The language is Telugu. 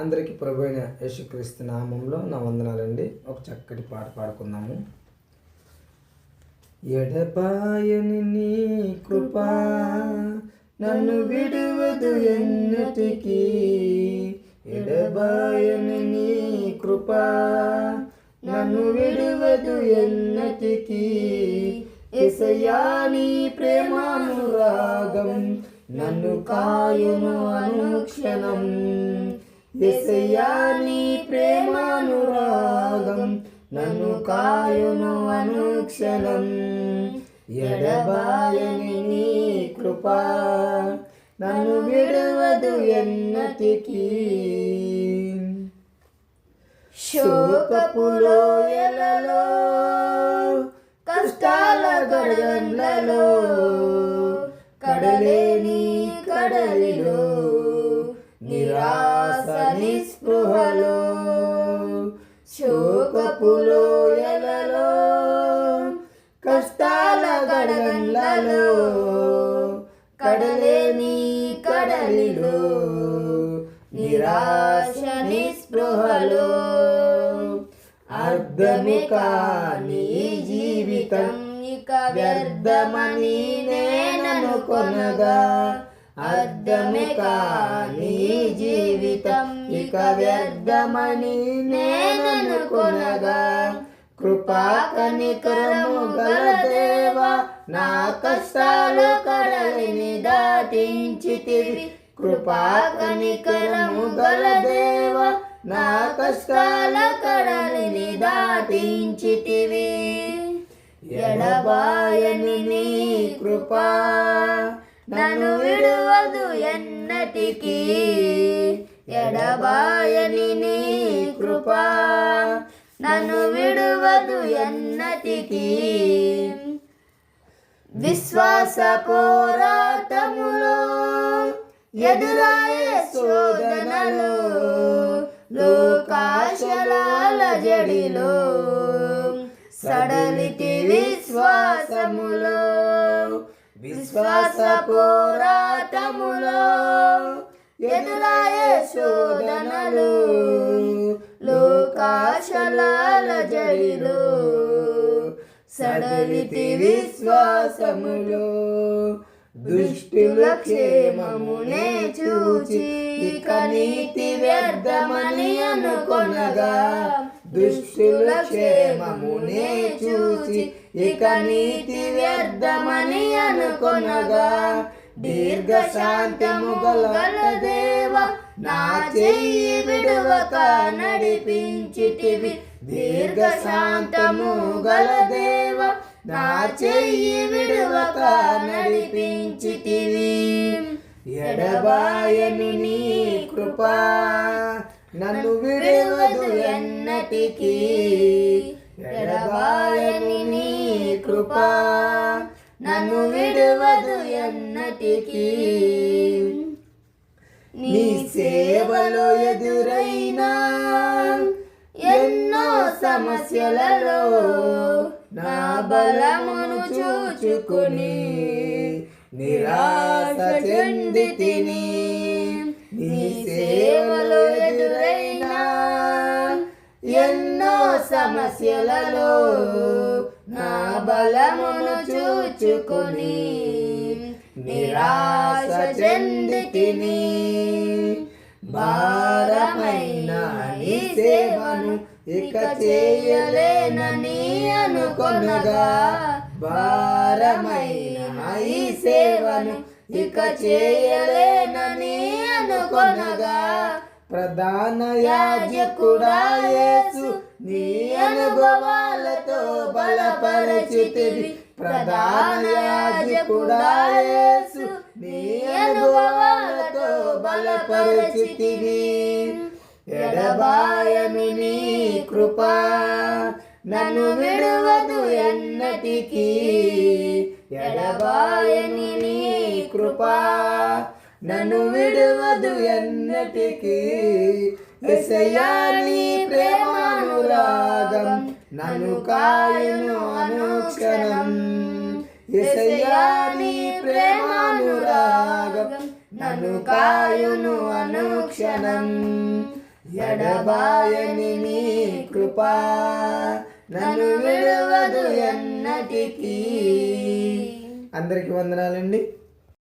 అందరికీ ప్రభు అయిన యేసుక్రీస్తు నామంలో నా వందనాలండి. ఒక చక్కటి పాట పాడుకుందాము. ఎడబాయని నీ కృపా నన్ను విడువదు ఎన్నటికీ, ఎడబాయని నీ కృపా నన్ను విడువదు ఎన్నటికీ. యేసయ్యా నీ ప్రేమానురాగం నన్ను కాయును అనుక్షణం. యేసయ్యా నీ ప్రేమానురాగం నన్ను కాయును అనుక్షణం. ఎడబాయని నీ కృపా నన్ను విడువదు ఎన్నటికీ. శోకపు లోయలలో కష్టాల గడగండ్లలో కడలేని కడలిలో నిరాశ నిస్పృహలో, శోకపు లోయలలో కష్టాల గడగండ్లలో కడలేని కడలిలో నిరాశ నిస్పృహలో, అర్థమే కాని జీవితం ఇక వ్యర్థమని నేననుకొనగా, అర్థమే కాని జీవితం ఇక వ్యర్థమని నేననుకొనగా, కృపా కనికరము గల దేవా నా కష్టాలు కడలిని దాటించితివి. కృపా కనికరము గల దేవా నా కష్టాల కడలిని దాటించితివి. ఎడబాయని నీ కృపా నన్ను విడువదు ఎన్నటికీ, ఎడబాయని నీ కృపా నన్ను విడువదు ఎన్నటికీ. విశ్వాస పోరాటములో ఎదురాయే శోధనలో లోకాశల అలజడిలో సడలితి విశ్వాసములో, విశ్వాస పోరాటములో ఎదురాయే శోధనలు లోకాశల అలజడిలో సడలితి విశ్వాసములో, దుష్టుల క్షేమమునే చూచి ఇక నీతి వ్యర్థమని అనుకొనగా, దుష్టుల క్షేమమునే చూచి ఇక నీతి వ్యర్థమని అనుకొనగా, దీర్ఘశాంతము గల దేవా నా చెయ్యి విడువక నడిపించితివి. దీర్ఘశాంతము గల దేవా నా చెయ్యి విడువక నడిపించితివి. ఎడబాయని నీ కృపా నన్ను విడువదు ఎన్నటికీ, ఎడబాయని నీ కృపా నన్ను విడువదు ఎన్నటికీ. నీ సేవలో ఎదురైనా ఎన్నో సమస్యలలో నా బలమును చూచుకుని నిరాశ చెందితిని. నీ సేవలో ఎదురైనా ఎన్నో సమస్యలలో నా బలమును చూచుకుని నిరాశ చెందితిని. భారమైన నీ సేవను ఇక చేయలేనని అనుకొనగా, భారమైన ఈ సేవను ఇక చేయలేనని అనుకొనగా, ప్రధాన యాజకుడా యేసు నీ అనుభవాలతో బలపరచితివి. ప్రధాన యాజకుడా యేసు నీ అనుభవాలతో బలపరచితివి. ఎడబాయని నీ కృపా నన్ను విడువదు ఎన్నటికీ, ఎడబాయని నీ కృపా నన్ను విడువదు ఎన్నటికీ. యేసయ్యా నీ ప్రేమానురాగం నన్ను కాయును అనుక్షణం. యేసయ్యా నీ ప్రేమానురాగం నన్ను కాయును అనుక్షణం. ఎడబాయని నీ కృపా నన్ను విడువదు ఎన్నటికీ. అందరికీ వందనాలండి.